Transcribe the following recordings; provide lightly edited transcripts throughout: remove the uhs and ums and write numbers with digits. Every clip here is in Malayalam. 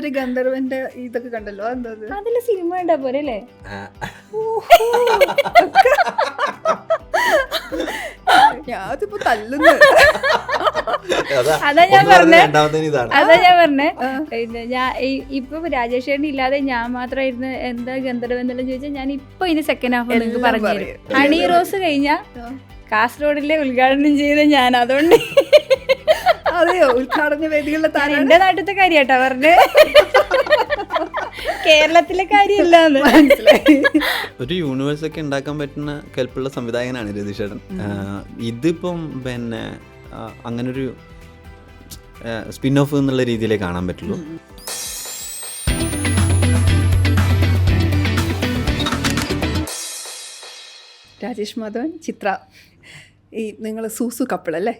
മറ്റേ ഗന്ധർവന്റെ ഇതൊക്കെ കണ്ടല്ലോ, എന്താ അതില് സിനിമ ഉണ്ടാ പോലെ അല്ലേ? ഞാനിപ്പോ തല്ലുന്നു. അതാ ഞാൻ പറഞ്ഞേ ഞാൻ ഇപ്പൊ രാജേഷ് ചേട്ടൻ ഇല്ലാതെ ഞാൻ മാത്രമായിരുന്നു എന്താ ഗന്ധർവൻ എന്നെല്ലാം ചോദിച്ചാൽ ഞാൻ ഇപ്പൊ ഇതിന് സെക്കൻഡ് ഹാഫ് നിങ്ങൾക്ക് പറഞ്ഞു തരും. ഹണി റോസ് കഴിഞ്ഞ കാസർഗോഡിലെ ഉദ്ഘാടനം ചെയ്ത ഞാൻ, അതുകൊണ്ട് അതെയോ ഉദ്ഘാടന വേദികളിലെ താരം എന്റെ നാട്ടിലത്തെ കാര്യാട്ടാ പറഞ്ഞേ, കേരളത്തിലെ കാര്യമില്ലാന്ന് മനസ്സിലായി. ഒരു യൂണിവേഴ്സ് ഒക്കെ ഉണ്ടാക്കാൻ പറ്റുന്ന കെൽപ്പുള്ള സംവിധായകനാണ് രതീഷേട്ടൻ. ഇതിപ്പം പിന്നെ അങ്ങനൊരു സ്പിൻ ഓഫ് എന്നുള്ള രീതിയിലേ കാണാൻ പറ്റുള്ളൂ. രാജേഷ് മാധവൻ, ചിത്ര, ഈ നിങ്ങൾ സൂസു കപ്പിളല്ലേ?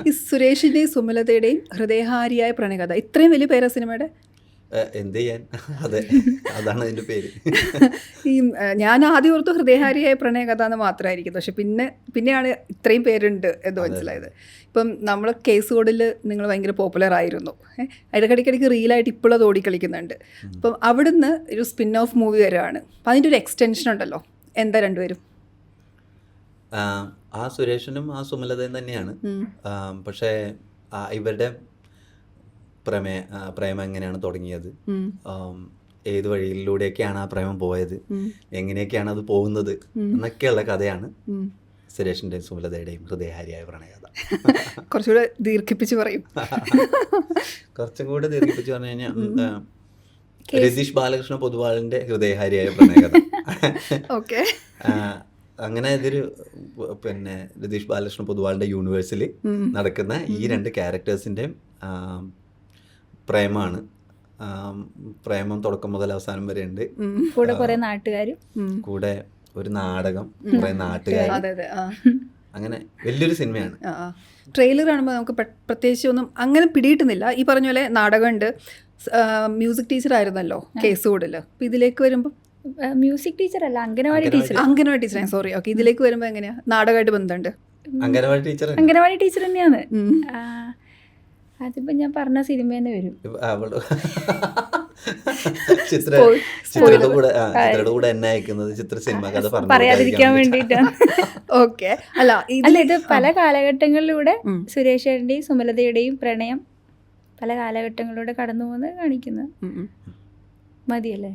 ഈ സുരേഷിന്റെയും സുമലതയുടെയും ഹൃദയഹാരിയായ പ്രണയകഥ, ഇത്രയും വലിയ പേരാ സിനിമയുടെ? എന്ത് ചെയ്യാൻ, അതെ അതാണ് അതിന്റെ പേര്. ഈ ഞാൻ ആദ്യം ഓർത്തു ഹൃദയഹാരിയായ പ്രണയകഥ എന്ന് മാത്രമായിരിക്കും, പക്ഷെ പിന്നെയാണ് ഇത്രയും പേരുണ്ട് എന്ന് മനസ്സിലായത്. ഇപ്പം നമ്മൾ കേസ് കോഡിൽ നിങ്ങൾ ഭയങ്കര പോപ്പുലർ ആയിരുന്നു, ഇടയ്ക്കിടയ്ക്ക് റീലായിട്ട് ഇപ്പോഴത് ഓടിക്കളിക്കുന്നുണ്ട്. അപ്പം അവിടുന്ന് ഒരു സ്പിൻ ഓഫ് മൂവി വരികയാണ്, അപ്പം അതിൻ്റെ ഒരു എക്സ്റ്റൻഷൻ ഉണ്ടല്ലോ, എന്താ രണ്ടുപേരും? ആ സുരേഷനും ആ സുമലതയും തന്നെയാണ്. പക്ഷേ ഇവരുടെ പ്രേമം എങ്ങനെയാണ് തുടങ്ങിയത്, ഏത് വഴിയിലൂടെയൊക്കെയാണ് ആ പ്രേമം പോയത്, എങ്ങനെയൊക്കെയാണ് അത് പോകുന്നത് എന്നൊക്കെയുള്ള കഥയാണ് സുരേഷിന്റെയും സുമലതയുടെയും ഹൃദയഹാരിയായ പ്രണയകഥ. കുറച്ചുകൂടെ ദീർഘിപ്പിച്ച് പറയും. കുറച്ചും കൂടെ ദീർഘിപ്പിച്ച് പറഞ്ഞു കഴിഞ്ഞാൽ രതീഷ് ബാലകൃഷ്ണ പൊതുവാളിന്റെ ഹൃദയഹാരിയായ പ്രണയകഥ. ഓക്കെ. അങ്ങനെ ഇതൊരു പിന്നെ രതീഷ് ബാലകൃഷ്ണ പൊതുവാളിന്റെ യൂണിവേഴ്സിൽ നടക്കുന്ന ഈ രണ്ട് ക്യാരക്ടേഴ്സിന്റെയും പ്രേമമാണ്. പ്രേമം തുടക്കം മുതൽ അവസാനം വരെ ഉണ്ട്. കൂടെ കുറെ നാട്ടുകാരും, കൂടെ ഒരു നാടകം, കുറെ നാട്ടുകാർ, അങ്ങനെ വലിയൊരു സിനിമയാണ്. ട്രെയിലർ കാണുമ്പോൾ നമുക്ക് പ്രത്യേകിച്ച് ഒന്നും അങ്ങനെ പിടിയിട്ടുന്നില്ല. ഈ പറഞ്ഞ പോലെ നാടകമുണ്ട്, മ്യൂസിക് ടീച്ചർ ആയിരുന്നല്ലോ കേസ് കോഡിൽ. അപ്പം ഇതിലേക്ക് വരുമ്പോൾ മ്യൂസിക് ടീച്ചർ അല്ല, അംഗനവാടി ടീച്ചർ സോറി. ഓക്കെ, ഇതിലേക്ക് വരുമ്പോൾ എങ്ങനെയാ നാടകമായിട്ട് ബന്ധമുണ്ട്? അംഗനവാടി ടീച്ചർ തന്നെയാണ്. അതിപ്പോ ഞാൻ പറഞ്ഞ സിനിമ തന്നെ വരും. ചിത്രയുടെ കൂടെ എന്നെ അയക്കുന്നത് ചിത്ര സിനിമ കഥ പറയാതിരിക്കാൻ വേണ്ടിയിട്ടാണ്. ഓക്കെ. അല്ല ഇത് പല കാലഘട്ടങ്ങളിലൂടെ സുരേഷേട്ടന്റെയും സുമലതയുടെയും പ്രണയം പല കാലഘട്ടങ്ങളിലൂടെ കടന്നു പോകുന്നത് കാണിക്കുന്നത്. മതിയല്ലേ?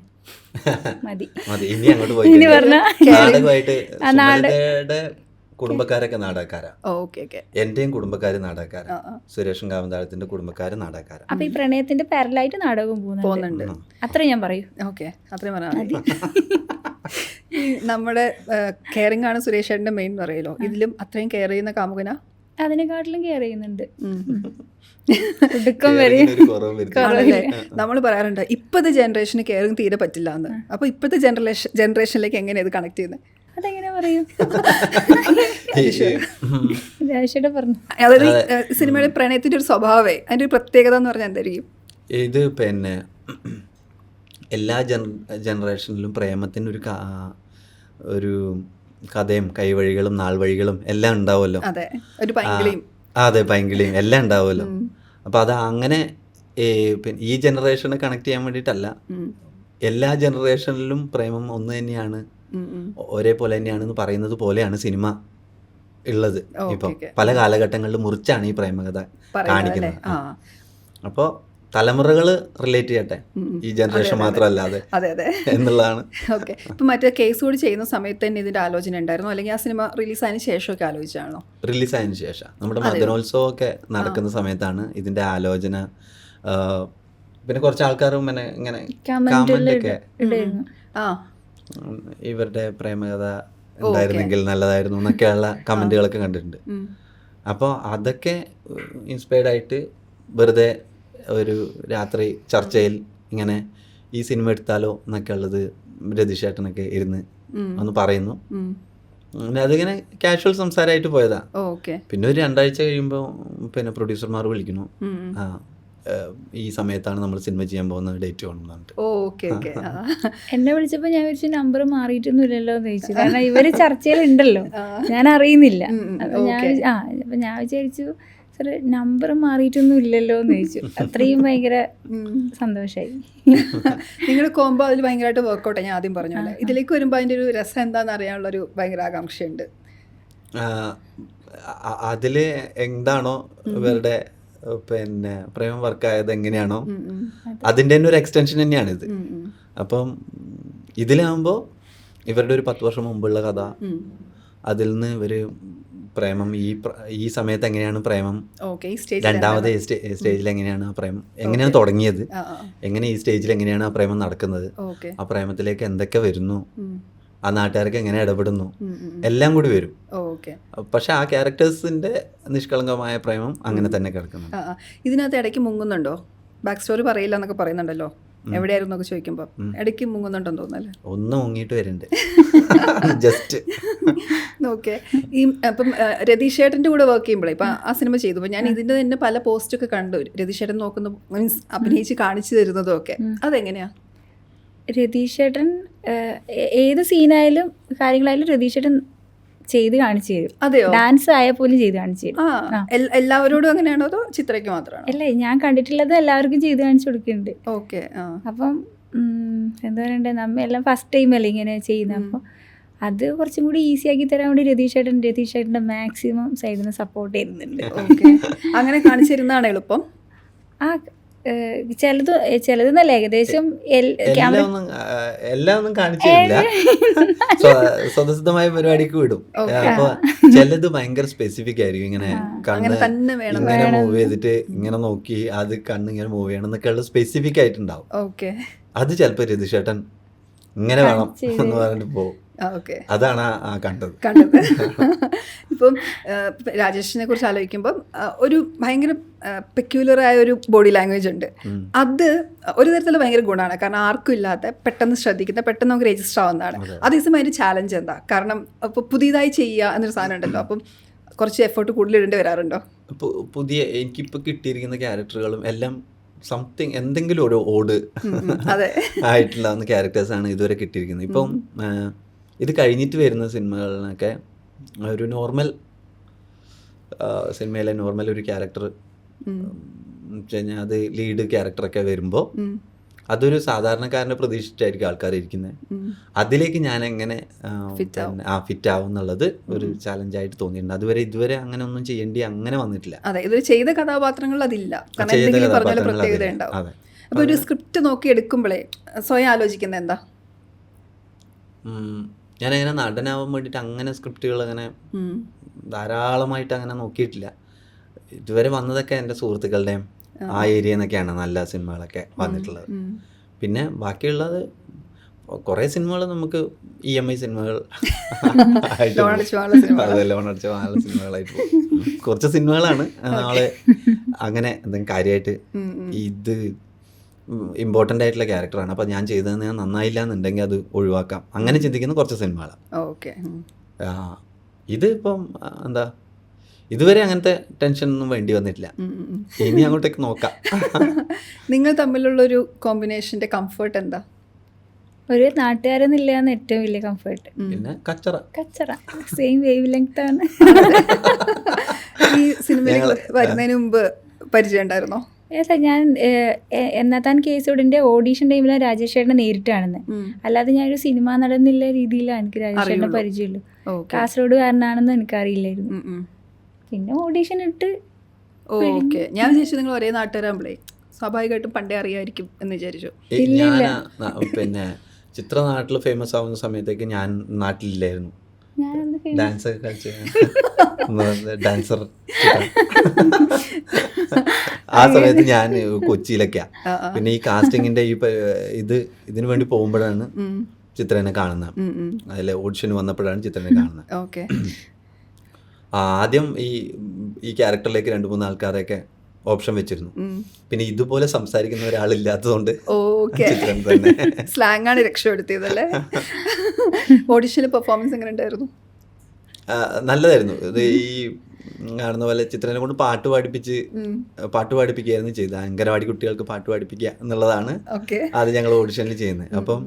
മതി. ഇനി അങ്ങോട്ട് പോയി നാടകമായിട്ട് കുടുംബക്കാരൊക്കെ നാടകക്കാരാ. എന്റെയും കുടുംബക്കാര് നാടകക്കാരാ, സുരേഷൻ കാവന്താഴത്തിന്റെ കുടുംബക്കാര് നാടകക്കാരാ. അപ്പൊ ഈ പ്രണയത്തിന്റെ പാരലായിട്ട് നാടകവും പോകുന്നുണ്ട്. അത്ര ഞാൻ പറയൂ. ഓക്കെ, അത്രയും പറഞ്ഞാൽ ഈ നമ്മുടെ കെയറിംഗ് ആണ് സുരേഷേട്ടന്റെ മെയിൻ എന്ന് പറയല്ലോ. ഇതിലും അത്രയും കെയർ ചെയ്യുന്ന കാമുകനാ? അതിനെക്കാട്ടിലും കെയർ ചെയ്യുന്നുണ്ട്. നമ്മൾ പറയാറുണ്ട് ഇപ്പോഴത്തെ ജനറേഷന് കെയറിംഗ് തീരെ പറ്റില്ല എന്ന്. അപ്പൊ ഇപ്പോഴത്തെ ജനറേഷനിലേക്ക് എങ്ങനെയാ ഇത് കണക്ട് ചെയ്യുന്നത്? അതെങ്ങനെ പറയും? അതായത് സിനിമയുടെ പ്രണയത്തിന്റെ ഒരു സ്വഭാവേ, അതിന്റെ ഒരു പ്രത്യേകത എന്ന് പറഞ്ഞാൽ എന്തായിരിക്കും? ഇത് പിന്നെ എല്ലാ ജനറേഷനിലും പ്രേമത്തിന് ഒരു കഥയും കൈവഴികളും നാൾവഴികളും എല്ലാം ഉണ്ടാവുമല്ലോ. അതെ, ഒരു പൈങ്കിളിയും. അതെ, പൈങ്കിളിയും എല്ലാം ഉണ്ടാവുമല്ലോ. അപ്പൊ അത് അങ്ങനെ ഈ ജനറേഷനെ കണക്ട് ചെയ്യാൻ വേണ്ടിയിട്ടല്ല, എല്ലാ ജനറേഷനിലും പ്രേമം ഒന്ന് തന്നെയാണ്, ഒരേപോലെ തന്നെയാണെന്ന് പറയുന്നത് പോലെയാണ് സിനിമ ഉള്ളത്. ഇപ്പം പല കാലഘട്ടങ്ങളിലും മുറിച്ചാണ് ഈ പ്രേമകഥ കാണിക്കുന്നത്. അപ്പോൾ തലമുറകൾ റിലേറ്റ് ചെയ്യട്ടെ, ഈ ജനറേഷൻ മാത്രമല്ലാതെ എന്നുള്ളതാണ്. ഓക്കെ. ഇപ്പം മറ്റേ കേസ് കൂടി ചെയ്യുന്ന സമയത്ത് തന്നെ ഇതിന്റെ ആലോചന ഉണ്ടായിരുന്നു, അല്ലെങ്കിൽ ആ സിനിമ റിലീസായതിനു ശേഷമൊക്കെ ആലോചിച്ചാണോ? റിലീസായതിനു ശേഷം, നമ്മുടെ മദനോത്സവം ഒക്കെ നടക്കുന്ന സമയത്താണ് ഇതിന്റെ ആലോചന. പിന്നെ കുറച്ച് ആൾക്കാരും ഇങ്ങനെ കമന്റ് ഒക്കെ ഇവരുടെ പ്രേമകഥ ഉണ്ടായിരുന്നെങ്കിൽ നല്ലതായിരുന്നു എന്നൊക്കെയുള്ള കമന്റുകളൊക്കെ കണ്ടിട്ടുണ്ട്. അപ്പോൾ അതൊക്കെ ഇൻസ്പയർഡ് ആയിട്ട് വെറുതെ ഒരു രാത്രി ചർച്ചയിൽ ഇങ്ങനെ ഈ സിനിമ എടുത്താലോ എന്നൊക്കെ ഉള്ളത് രതീഷ് ചേട്ടനൊക്കെ ഇരുന്ന് ഒന്ന് പറയുന്നു. അതിങ്ങനെ കാഷ്വൽ സംസാരമായിട്ട് പോയതാ. പിന്നെ ഒരു 2 ആഴ്ച കഴിയുമ്പോൾ പിന്നെ പ്രൊഡ്യൂസർമാർ വിളിക്കുന്നു, ഈ സമയത്താണ് നമ്മൾ സിനിമ ചെയ്യാൻ പോകുന്ന, ഡേറ്റ് വേണമെന്നുണ്ട്. എന്നെ വിളിച്ചപ്പോൾ ഞാൻ വിളിച്ച നമ്പർ മാറിയിട്ടൊന്നുമില്ലല്ലോ എന്ന് ചോദിച്ചു. കാരണം ഇവര് ചർച്ചയിലുണ്ടല്ലോ, ഞാൻ അറിയുന്നില്ല. അപ്പൊ ഞാൻ വിചാരിച്ചു സർ നമ്പർ മാറിയിട്ടൊന്നും ഇല്ലല്ലോ എന്ന് ചോദിച്ചു. അത്രയും ഭയങ്കര സന്തോഷമായി. നിങ്ങൾ കോംബോ അതിൽ ഭയങ്കരമായിട്ട് വർക്കൗട്ട് ഞാൻ ആദ്യം പറഞ്ഞല്ലേ. ഇതിലേക്ക് വരുമ്പോൾ അതിൻ്റെ ഒരു രസം എന്താണെന്ന് അറിയാനുള്ളൊരു ഭയങ്കര ആകാംക്ഷയുണ്ട്. അതിൽ എന്താണോ ഇവരുടെ പിന്നെ പ്രേമം വർക്കായത് എങ്ങനെയാണോ അതിൻ്റെ തന്നെ ഒരു എക്സ്റ്റൻഷൻ തന്നെയാണ് ഇത്. അപ്പം ഇതിലാകുമ്പോൾ ഇവരുടെ ഒരു 10 വർഷം മുമ്പുള്ള കഥ, അതിൽ നിന്ന് ഇവർ പ്രേമം ഈ സമയത്ത് എങ്ങനെയാണ് പ്രേമം, രണ്ടാമത്തെ സ്റ്റേജിൽ എങ്ങനെയാണ് ആ പ്രേമം എങ്ങനെയാണ് തുടങ്ങിയത്, എങ്ങനെ ഈ സ്റ്റേജിൽ എങ്ങനെയാണ് ആ പ്രേമം നടക്കുന്നത്, ആ പ്രേമത്തിലേക്ക് എന്തൊക്കെ വരുന്നു, ആ നാട്ടുകാർക്ക് എങ്ങനെ ഇടപെടുന്നു, എല്ലാം കൂടി വരും. പക്ഷെ ആ ക്യാരക്ടേഴ്സിന്റെ നിഷ്കളങ്കമായ പ്രേമം അങ്ങനെ തന്നെ കിടക്കുന്നുണ്ട്. ഇതിനകത്ത് ഇടയ്ക്ക് മുങ്ങുന്നുണ്ടോ? ബാക്ക് സ്റ്റോറി പറയില്ല എന്നൊക്കെ പറയുന്നുണ്ടല്ലോ, എവിടെയായിരുന്നു എന്നൊക്കെ ചോദിക്കുമ്പോൾ ഇടയ്ക്ക് മുങ്ങുന്നുണ്ടെന്ന് തോന്നല്ലേ? ഒന്ന് മുങ്ങിയിട്ട് വരുന്നുണ്ട് ജസ്റ്റ്. ഓക്കെ. ഈ അപ്പം രതീഷേട്ടൻ്റെ കൂടെ വർക്ക് ചെയ്യുമ്പോഴേ ഇപ്പം ആ സിനിമ ചെയ്തു, ഞാൻ ഇതിൻ്റെ തന്നെ പല പോസ്റ്റൊക്കെ കണ്ടു, രതീഷേട്ടൻ നോക്കുന്ന മീൻസ് അഭിനയിച്ച് കാണിച്ചു തരുന്നതും ഒക്കെ. അതെങ്ങനെയാ? രതീഷേട്ടൻ ഏത് സീനായാലും കാര്യങ്ങളായാലും രതീഷേട്ടൻ ചെയ്ത് കാണിച്ചു തരും. അതെയോ? ഡാൻസ് ആയാൽ പോലും ചെയ്ത് കാണിച്ചു തരും. എല്ലാവരോടും അങ്ങനെയാണോ അതോ ചിത്രയ്ക്ക് മാത്രമാണോ? അല്ലേ, ഞാൻ കണ്ടിട്ടുള്ളത് എല്ലാവർക്കും ചെയ്ത് കാണിച്ചു കൊടുക്കുന്നുണ്ട്. ഓക്കെ. അപ്പം എന്താ പറയണ്ടേ, നമ്മ എല്ലാം ഫസ്റ്റ് ടൈം അല്ലേ ഇങ്ങനെ ചെയ്യുന്നത്. അപ്പോൾ അത് കുറച്ചും കൂടി ഈസി ആക്കി തരാൻ വേണ്ടി രതീഷേട്ടൻ്റെ മാക്സിമം സൈഡിൽ നിന്ന് സപ്പോർട്ട് ചെയ്യുന്നുണ്ട്. ഓക്കെ. അങ്ങനെ കാണിച്ചു തരുന്നതാണ് എളുപ്പം. ആ ചിലതെന്നല്ല, ഏകദേശം എല്ലാം ഒന്നും കാണിച്ചില്ല, സ്വതസിദ്ധമായ പരിപാടിക്ക് വിടും. അപ്പൊ ചിലത് ഭയങ്കര സ്പെസിഫിക് ആയിരിക്കും, ഇങ്ങനെ കണ്ണ് ഇങ്ങനെ മൂവ് ചെയ്തിട്ട് ഇങ്ങനെ നോക്കി അത് കണ്ണ് ഇങ്ങനെ മൂവ് ചെയ്യണം എന്നൊക്കെയുള്ള സ്പെസിഫിക് ആയിട്ടുണ്ടാവും. അത് ചിലപ്പോ രതീഷേട്ടൻ ഇങ്ങനെ വേണം എന്ന് പറഞ്ഞിട്ട് പോകും. അതാണ് കണ്ടത്. ഇപ്പം രാജേഷിനെ കുറിച്ച് ആലോചിക്കുമ്പം ഒരു ഭയങ്കര പെക്യുലറായ ഒരു ബോഡി ലാംഗ്വേജ് ഉണ്ട്. അത് ഒരു തരത്തിൽ ഭയങ്കര ഗുണമാണ്, കാരണം ആർക്കും ഇല്ലാത്ത, പെട്ടെന്ന് ശ്രദ്ധിക്കുന്ന, പെട്ടെന്ന് നമുക്ക് രജിസ്റ്റർ ആവുന്നതാണ്. അതേസമയം അതിൻ്റെ ചാലഞ്ച് എന്താ? കാരണം ഇപ്പോൾ പുതിയതായി ചെയ്യുക എന്നൊരു സാധനം ഉണ്ടല്ലോ, അപ്പം കുറച്ച് എഫേർട്ട് കൂടുതൽ ഇടേണ്ടി വരാറുണ്ടോ? പുതിയ എനിക്കിപ്പോൾ കിട്ടിയിരിക്കുന്ന ക്യാരക്ടറുകളും എല്ലാം സംതിങ് എന്തെങ്കിലും ഒരു ഓട് ആയിട്ടുള്ള ക്യാരക്ടേഴ്സാണ് ഇതുവരെ കിട്ടിയിരിക്കുന്നത്. ഇപ്പം ഇത് കഴിഞ്ഞിട്ട് വരുന്ന സിനിമകളിലൊക്കെ ഒരു നോർമൽ സിനിമയിലെ നോർമൽ ഒരു ക്യാരക്ടർ കഴിഞ്ഞാൽ അത് ലീഡ് ക്യാരക്ടറൊക്കെ വരുമ്പോൾ അതൊരു സാധാരണക്കാരനെ പ്രതീക്ഷിച്ചായിരിക്കും ആൾക്കാർ ഇരിക്കുന്നത്. അതിലേക്ക് ഞാൻ എങ്ങനെ ഫിറ്റ് ആവും എന്നുള്ളത് ഒരു ചാലഞ്ചായിട്ട് തോന്നിയിട്ടുണ്ട്. ഇതുവരെ അങ്ങനെ ഒന്നും ചെയ്യേണ്ടി അങ്ങനെ വന്നിട്ടില്ല. അതെ, ഇതൊരു ചെയ്ത കഥാപാത്രങ്ങൾ അതില്ല, കാരണം എന്തെങ്കിലും പറഞ്ഞാൽ പ്രത്യേകത ഉണ്ടാവും. അപ്പോൾ ഒരു സ്ക്രിപ്റ്റ് നോക്കി എടുക്കുമ്പോഴേ സ്വയം ആലോചിക്കുന്നത് എന്താ? ഞാനങ്ങനെ നടനാവാൻ വേണ്ടിയിട്ട് അങ്ങനെ സ്ക്രിപ്റ്റുകൾ അങ്ങനെ ധാരാളമായിട്ട് അങ്ങനെ നോക്കിയിട്ടില്ല. ഇതുവരെ വന്നതൊക്കെ എൻ്റെ സുഹൃത്തുക്കളുടെയും ആ ഏരിയ എന്നൊക്കെയാണ് നല്ല സിനിമകളൊക്കെ വന്നിട്ടുള്ളത്. പിന്നെ ബാക്കിയുള്ളത് കുറേ സിനിമകൾ നമുക്ക് EMI സിനിമകൾ ആയിട്ട് ലോൺ അടിച്ച നല്ല സിനിമകളായിട്ട് പോകും. കുറച്ച് സിനിമകളാണ് നാളെ അങ്ങനെ എന്തെങ്കിലും കാര്യമായിട്ട് ഇത് ഇമ്പോർട്ടൻ്റ് ആയിട്ടുള്ള ക്യാരക്ടറാണ്, അപ്പോൾ ഞാൻ ചെയ്തതെന്ന് ഞാൻ നന്നായില്ല എന്നുണ്ടെങ്കിൽ അത് ഒഴിവാക്കാം, അങ്ങനെ ചിന്തിക്കുന്ന കുറച്ച് സിനിമകളാണ്. ഓക്കെ. ഇത് ഇപ്പം എന്താ, ഇതുവരെ അങ്ങനത്തെ ടെൻഷനൊന്നും വേണ്ടി വന്നിട്ടില്ല, ഇനി അങ്ങോട്ടേക്ക് നോക്കാം. നിങ്ങൾ തമ്മിലുള്ളൊരു കോമ്പിനേഷൻ്റെ കംഫർട്ട് എന്താ? ഒരു നാട്ടുകാരെന്നില്ലാന്ന് ഏറ്റവും വലിയ കംഫർട്ട്. പിന്നെ കച്ചറ സെയിം വേവ് ലെങ്ത് ആണ്. ഈ സിനിമയിൽ വരുന്നതിന് മുമ്പ് പരിചയം ഉണ്ടായിരുന്നോ? ഞാൻ എന്നാത്താൻ കേസോടിന്റെ ഓഡീഷൻ ടൈമിൽ രാജേഷ് ചേട്ടനെ നേരിട്ട് കാണുന്നത്, അല്ലാതെ ഞാനൊരു സിനിമ നടന്നില്ല രീതിയിലാണ് എനിക്ക് രാജേഷ് ചേട്ടനെ പരിചയമുള്ളൂ. കാസർഗോഡുകാരനാണെന്ന് എനിക്കറിയില്ലായിരുന്നു. പിന്നെ ഓഡീഷൻ ഇട്ട്. ഓക്കെ. ഞാൻ വിചാരിച്ചു നിങ്ങൾ ഒരേ നാട്ടുകാരാകുമ്പോഴേ സ്വാഭാവികമായിട്ടും പണ്ടേ അറിയായിരിക്കും എന്ന് വിചാരിച്ചു. പിന്നെ ചിത്ര നാട്ടിൽ ഫേമസ് ആവുന്ന സമയത്തേക്ക് ഞാൻ നാട്ടിലില്ലായിരുന്നു. ഡാൻസ് ഒക്കെ കളിച്ച് ഡാൻസർ ആ സമയത്ത് ഞാൻ കൊച്ചിയിലൊക്കെയാ. പിന്നെ ഈ കാസ്റ്റിങ്ങിന്റെ ഇതിനു വേണ്ടി പോകുമ്പോഴാണ് ചിത്രനെ കാണുന്നത്. അതിലെ ഓഡിഷൻ വന്നപ്പോഴാണ് ചിത്രനെ കാണുന്നത്. ആദ്യം ഈ ക്യാരക്ടറിലേക്ക് 2-3 ആൾക്കാരെയൊക്കെ ഓപ്ഷൻ വെച്ചിരുന്നു. പിന്നെ ഇതുപോലെ സംസാരിക്കുന്ന ഒരാളില്ലാത്തതുകൊണ്ട് ചിത്രം തന്നെ സ്ലാങ് ആണ് രക്ഷപ്പെടുത്തിയതല്ലേ. ഓഡിഷനിൽ പെർഫോമൻസ് എങ്ങനെ ഉണ്ടായിരുന്നു? നല്ലതായിരുന്നു. ഇത് ഈ കാണുന്ന പോലെ ചിത്രനെ കൊണ്ട് പാട്ട് പാടിപ്പിക്കുകയായിരുന്നു ചെയ്തത്. അങ്കനവാടി കുട്ടികൾക്ക് പാട്ട് പാടിപ്പിക്കുക എന്നുള്ളതാണ് അത് ഞങ്ങൾ ഓഡിഷനിൽ ചെയ്യുന്നത്. അപ്പം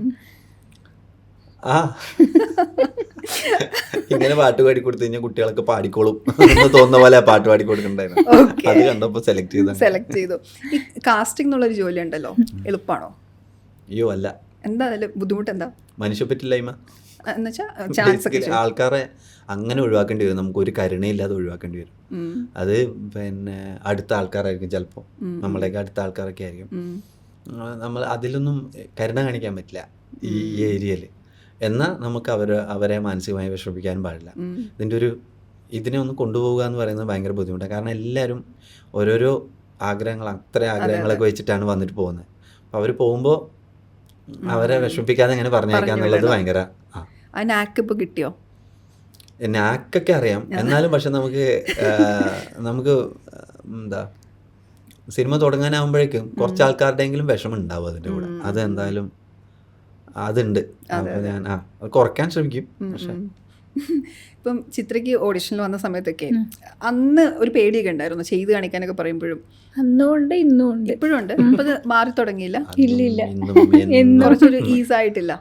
ആ ഇങ്ങനെ പാട്ട് പാടി കൊടുത്തു കഴിഞ്ഞാൽ കുട്ടികളൊക്കെ പാടിക്കോളും എന്ന് തോന്നുന്ന പോലെ പാട്ട് പാടി കൊടുക്കണ്ടായിരുന്നു. അത് കണ്ടപ്പോൾ സെലക്ട് ചെയ്തു. ഈ കാസ്റ്റിംഗ് എന്നുള്ളൊരു ജോലി ഉണ്ടല്ലോ, എളുപ്പമാണോ? അയ്യോ അല്ല. എന്താ അതിൽ ബുദ്ധിമുട്ട്? എന്താ മനുഷ്യപ്പറ്റില്ലായ്മ എന്നുവെച്ചാൽ ചാൻസ് ആൾക്കാരെ അങ്ങനെ ഒഴിവാക്കേണ്ടി വരും. നമുക്ക് ഒരു കരുണയില്ലാതെ ഒഴിവാക്കേണ്ടി വരും. അത് പിന്നെ അടുത്ത ആൾക്കാരായിരിക്കും, ചിലപ്പോൾ നമ്മളെയൊക്കെ അടുത്ത ആൾക്കാരൊക്കെ ആയിരിക്കും. നമ്മൾ അതിലൊന്നും കരുണ കാണിക്കാൻ പറ്റില്ല ഈ ഏരിയയിൽ. എന്നാൽ നമുക്ക് അവരെ മാനസികമായി വിഷമിപ്പിക്കാനും പാടില്ല. ഇതിനെ ഒന്ന് കൊണ്ടുപോവുക എന്ന് പറയുന്നത് ഭയങ്കര ബുദ്ധിമുട്ടാണ്. കാരണം എല്ലാവരും ഓരോരോ ആഗ്രഹങ്ങളൊക്കെ വെച്ചിട്ടാണ് വന്നിട്ട് പോകുന്നത്. അപ്പോൾ അവർ പോകുമ്പോൾ അവരെ വിഷമിപ്പിക്കാതെ എങ്ങനെ പറഞ്ഞേക്കാന്നുള്ളത് ഭയങ്കര നാക്ക് കിട്ടിയോ? നാക്കൊക്കെ അറിയാം, എന്നാലും പക്ഷെ നമുക്ക് എന്താ സിനിമ തുടങ്ങാനാകുമ്പോഴേക്കും കുറച്ച് ആൾക്കാരുടെയെങ്കിലും വിഷമം ഉണ്ടാവും അതിൻ്റെ കൂടെ. അത് എന്തായാലും അതുണ്ട്. അപ്പോൾ ഞാൻ കുറയ്ക്കാൻ ശ്രമിക്കും. പക്ഷെ ഇപ്പം ചിത്രയ്ക്ക് ഓഡിഷനിൽ വന്ന സമയത്തൊക്കെ അന്ന് ഒരു പേടിയൊക്കെ ഉണ്ടായിരുന്നു ചെയ്ത് കാണിക്കാനൊക്കെ പറയുമ്പോഴും? അന്നുകൊണ്ട് ഇന്നും ഉണ്ട്, ഇപ്പോഴും ഉണ്ട്. ഇപ്പം അത് മാറി തുടങ്ങിയില്ല? ഇല്ലില്ല, കുറച്ചൊരു ഈസ് ആയിട്ടില്ല.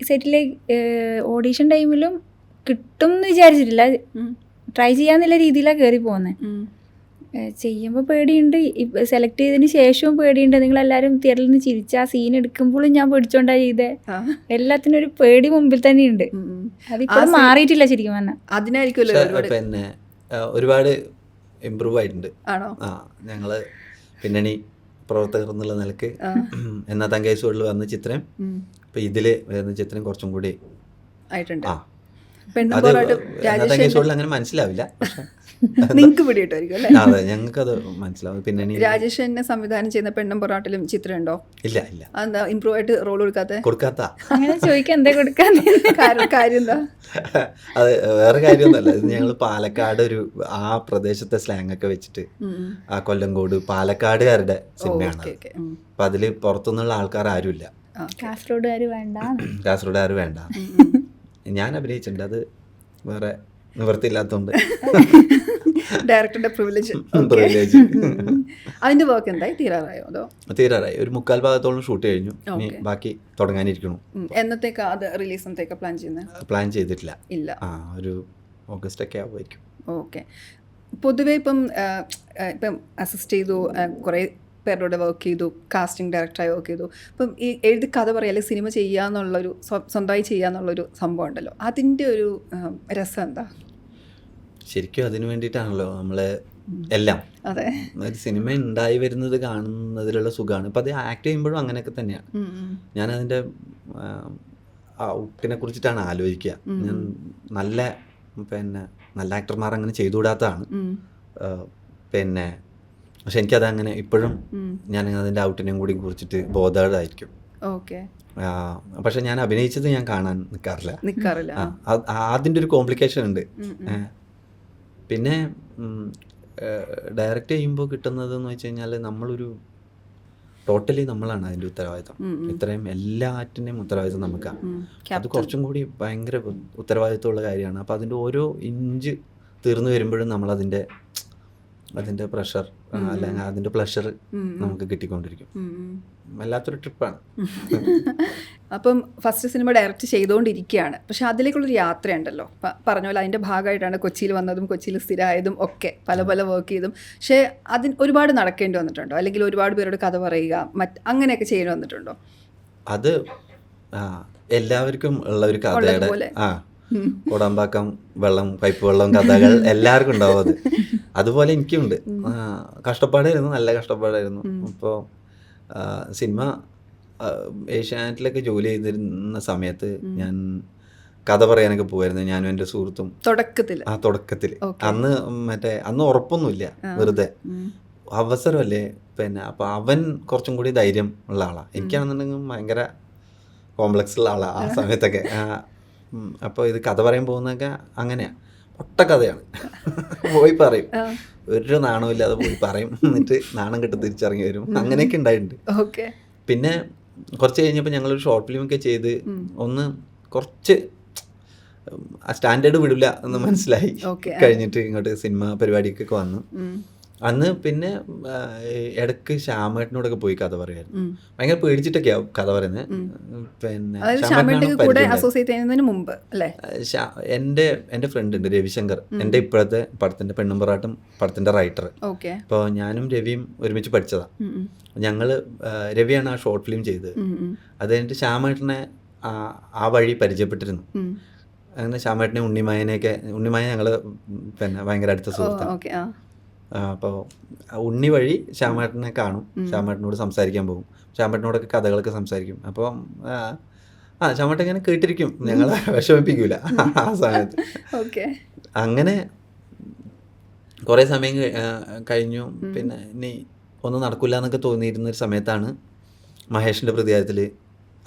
സെറ്റിലെ ഓഡീഷൻ ടൈമിലും കിട്ടും എന്ന് വിചാരിച്ചിട്ടില്ല, ട്രൈ ചെയ്യാന്നുള്ള രീതിയിലാണ് കയറി പോകുന്നത്. ചെയ്യുമ്പോൾ പേടിയുണ്ട്, സെലക്ട് ചെയ്തതിന് ശേഷവും പേടിയുണ്ട്. നിങ്ങളെല്ലാവരും തിയേറ്ററിൽ നിന്ന് ചിരിച്ച ആ സീൻ എടുക്കുമ്പോഴും ഞാൻ പേടിച്ചോണ്ടാ ചെയ്തേ. എല്ലാത്തിനും ഒരു പേടി മുമ്പിൽ തന്നെയുണ്ട്. അതിപ്പോഴും മാറിയിട്ടില്ല ശരിക്കും പറഞ്ഞാൽ. അതിനായിരിക്കുമല്ലോ പിന്നെ ഒരുപാട് ഇമ്പ്രൂവ് ആയിട്ടുണ്ട്. ആണോ? ഞങ്ങള് പിന്നണി പ്രവർത്തകർ എന്നുള്ള നിലക്ക് എന്നാ തങ്കേശ്വരിൽ വന്ന ചിത്രം ഇപ്പൊ ഇതില് വരുന്ന ചിത്രം കുറച്ചും കൂടി ആയിട്ടുണ്ട്. തങ്കേശ്വരിൽ അങ്ങനെ മനസ്സിലാവില്ല, പക്ഷെ നിങ്ങൾക്ക് പിടിയിട്ടായിരിക്കും അല്ലേ? അതെ, ഞങ്ങൾക്കത് മനസ്സിലാവും. പിന്നെ രാജേഷ് തന്നെ സംവിധാനം ചെയ്യുന്ന പെണ്ണും പൊറാട്ടിലും ചിത്രം ഉണ്ടോ? ഇല്ല ഇല്ല. എന്താ ഇമ്പ്രൂവ് ആയിട്ട് റോൾ കൊടുക്കാത്ത? അങ്ങനെ ചോദിക്കാൻ എന്താ കൊടുക്കാത്ത കാര്യം എന്താ? അത് വേറെ കാര്യമൊന്നുമല്ല. ഇത് ഞങ്ങൾ പാലക്കാട് ആ പ്രദേശത്തെ സ്ലാങ് ഒക്കെ വെച്ചിട്ട് ആ കൊല്ലങ്കോട് പാലക്കാടുകാരുടെ സിനിമയാണ്. അപ്പൊ അതില് പുറത്തുനിന്നുള്ള ആൾക്കാർ ആരുമില്ല. കാസർഗോഡുകാർ വേണ്ട. ഞാൻ അഭിനയിച്ചിട്ടുണ്ട്, അത് വേറെ നിവൃത്തിയില്ലാത്തതുകൊണ്ട്. ഡയറക്ടറുടെ പ്രിവിലേജ്. അതിന്റെ വർക്ക് എന്തായി? തീരാറായോ? തീരാറായി. ഒരു 3/4 ഭാഗത്തോളം ഷൂട്ട് കഴിഞ്ഞു. ബാക്കി തുടങ്ങാനിരിക്കണം. എന്നത്തേക്കാ അത് റിലീസ് എന്നത്തേക്കാ പ്ലാൻ ചെയ്യുന്നത്? പ്ലാൻ ചെയ്തിട്ടില്ല. ഇല്ല. ഒരു ഓഗസ്റ്റ് ഒക്കെ ആവുമായിരിക്കും. ഓക്കെ. പൊതുവെ ഇപ്പം അസിസ്റ്റ് ചെയ്തു, കുറേ പേരോട് വർക്ക് ചെയ്തു, കാസ്റ്റിംഗ് ഡയറക്ടറായി വർക്ക് ചെയ്തു. ഇപ്പം ഈ എഴുതി കഥ പറയുക അല്ലെങ്കിൽ സിനിമ ചെയ്യാന്നുള്ളൊരു സ്വന്തമായി ചെയ്യാന്നുള്ളൊരു സംഭവം ഉണ്ടല്ലോ, അതിൻ്റെ ഒരു രസം എന്താ? ശരിക്കും അതിനു വേണ്ടിയിട്ടാണല്ലോ നമ്മള് എല്ലാം. അതെ, ഒരു സിനിമ ഉണ്ടായി വരുന്നത് കാണുന്നതിലുള്ള സുഖമാണ്. ഇപ്പം അത് ആക്ട് ചെയ്യുമ്പോഴും അങ്ങനെയൊക്കെ തന്നെയാണ്. ഞാനതിൻ്റെ ഔട്ടിനെ കുറിച്ചിട്ടാണ് ആലോചിക്കുക. ഞാൻ നല്ല ആക്ടർമാർ അങ്ങനെ ചെയ്തുകൂടാത്തതാണ്. പക്ഷെ എനിക്കതങ്ങനെ ഇപ്പോഴും ഞാൻ അതിൻ്റെ ഔട്ടിനെയും കൂടി കുറിച്ചിട്ട് ബോധേഡായിരിക്കും. ഓക്കെ. പക്ഷെ ഞാൻ അഭിനയിച്ചത് ഞാൻ കാണാൻ നിൽക്കാറില്ല. അതിൻ്റെ ഒരു കോംപ്ലിക്കേഷൻ ഉണ്ട്. പിന്നെ ഡയറക്റ്റ് ചെയ്യുമ്പോൾ കിട്ടുന്നത് എന്ന് വെച്ച് കഴിഞ്ഞാൽ ടോട്ടലി നമ്മളാണ് അതിൻ്റെ ഉത്തരവാദിത്തം. ഇത്രയും എല്ലാറ്റിൻ്റെയും ഉത്തരവാദിത്തം നമുക്കാണ്. അത് കുറച്ചും കൂടി ഭയങ്കര ഉത്തരവാദിത്തമുള്ള കാര്യമാണ്. അപ്പോൾ അതിൻ്റെ ഓരോ ഇഞ്ച് തീർന്നു വരുമ്പോഴും നമ്മളതിൻ്റെ പ്രഷർ അല്ലെങ്കിൽ അതിൻ്റെ പ്ലഷർ നമുക്ക് കിട്ടിക്കൊണ്ടിരിക്കും. വല്ലാത്തൊരു ട്രിപ്പാണ്. അപ്പം ഫസ്റ്റ് സിനിമ ഡയറക്റ്റ് ചെയ്തുകൊണ്ടിരിക്കുകയാണ്, പക്ഷെ അതിലേക്കുള്ളൊരു യാത്രയുണ്ടല്ലോ. പറഞ്ഞ പോലെ അതിൻ്റെ ഭാഗമായിട്ടാണ് കൊച്ചിയിൽ വന്നതും കൊച്ചിയിൽ സ്ഥിരമായതും ഒക്കെ പല വർക്ക് ചെയ്തും. പക്ഷേ അതിന് ഒരുപാട് നടക്കേണ്ടി വന്നിട്ടുണ്ടോ? അല്ലെങ്കിൽ ഒരുപാട് പേരോട് കഥ പറയുക അങ്ങനെയൊക്കെ ചെയ്യേണ്ടി വന്നിട്ടുണ്ടോ? അത് എല്ലാവർക്കും ഉള്ള ഒരു കഥയുടെ കുടമ്പാക്കം പൈപ്പ് വെള്ളം കഥകൾ എല്ലാവർക്കും ഉണ്ടാവും. അതുപോലെ എനിക്കുണ്ട്. കഷ്ടപ്പാടായിരുന്നു, നല്ല കഷ്ടപ്പാടായിരുന്നു. ഇപ്പോൾ സിനിമ ഏഷ്യാനെറ്റിലൊക്കെ ജോലി ചെയ്തിരുന്ന സമയത്ത് ഞാൻ കഥ പറയാനൊക്കെ പോവായിരുന്നു, ഞാനും എൻ്റെ സുഹൃത്തും. തുടക്കത്തിൽ അന്ന് ഉറപ്പൊന്നുമില്ല, വെറുതെ അവസരമല്ലേ. അപ്പോൾ അവൻ കുറച്ചും കൂടി ധൈര്യം ഉള്ള ആളാണ്. എനിക്കാണെന്നുണ്ടെങ്കിൽ ഭയങ്കര കോംപ്ലക്സ് ഉള്ള ആളാണ് ആ സമയത്തൊക്കെ. അപ്പോൾ ഇത് കഥ പറയാൻ പോകുന്നതൊക്കെ അങ്ങനെയാണ്, ഒട്ടക്കഥയാണ്. പോയി പറയും, ഒരു നാണമില്ലാതെ പോയി പറയും, എന്നിട്ട് നാണം കെട്ട് തിരിച്ചിറങ്ങി വരും. അങ്ങനെയൊക്കെ ഉണ്ടായിട്ടുണ്ട്. പിന്നെ കുറച്ച് കഴിഞ്ഞപ്പോൾ ഞങ്ങളൊരു ഷോർട്ട് ഫിലിമൊക്കെ ചെയ്ത് ഒന്ന് കുറച്ച് സ്റ്റാൻഡേർഡ് വിടില്ല എന്ന് മനസ്സിലായി കഴിഞ്ഞിട്ട് ഇങ്ങോട്ട് സിനിമ പരിപാടിക്കൊക്കെ വന്നു. അന്ന് പിന്നെ ഇടയ്ക്ക് ശ്യാമേട്ടനോടൊക്കെ പോയി കഥ പറയായിരുന്നു. ഭയങ്കര പേടിച്ചിട്ടൊക്കെയാവും കഥ പറയുന്നത്. പിന്നെ കൂടെ അസോസിയേറ്റ് ചെയ്യുന്നതിന് മുമ്പ് അല്ലേ? എൻ്റെ ഫ്രണ്ട് ഉണ്ട് രവിശങ്കർ, എൻ്റെ ഇപ്പോഴത്തെ പടത്തിൻ്റെ പെണ്ണും പൊറാട്ടും പടത്തിൻ്റെ റൈറ്റർ. അപ്പോൾ ഞാനും രവിയും ഒരുമിച്ച് പഠിച്ചതാണ്. ഞങ്ങൾ രവിയാണ് ആ ഷോർട്ട് ഫിലിം ചെയ്തത്. അത് കഴിഞ്ഞിട്ട് ശ്യാമേട്ടനെ ആ വഴി പരിചയപ്പെട്ടിരുന്നു. അങ്ങനെ ശ്യാമേട്ടനെ ഉണ്ണിമായ ഞങ്ങൾ പിന്നെ ഭയങ്കര അടുത്ത സുഹൃത്താണ്. അപ്പോൾ ഉണ്ണി വഴി ശ്യാമേട്ടനെ കാണും, ശ്യാമേട്ടനോട് സംസാരിക്കാൻ പോകും, ശ്യാമേട്ടനോടൊക്കെ കഥകളൊക്കെ സംസാരിക്കും. അപ്പോൾ ശ്യാമേട്ടൻ ഇങ്ങനെ കേട്ടിരിക്കും, ഞങ്ങളെ വിഷമിപ്പിക്കൂല ആ സമയത്ത്. അങ്ങനെ കുറേ സമയം കഴിഞ്ഞു. പിന്നെ ഇനി ഒന്നും നടക്കില്ല എന്നൊക്കെ തോന്നിയിരുന്നൊരു സമയത്താണ് മഹേഷിൻ്റെ പ്രതികാരത്തിൽ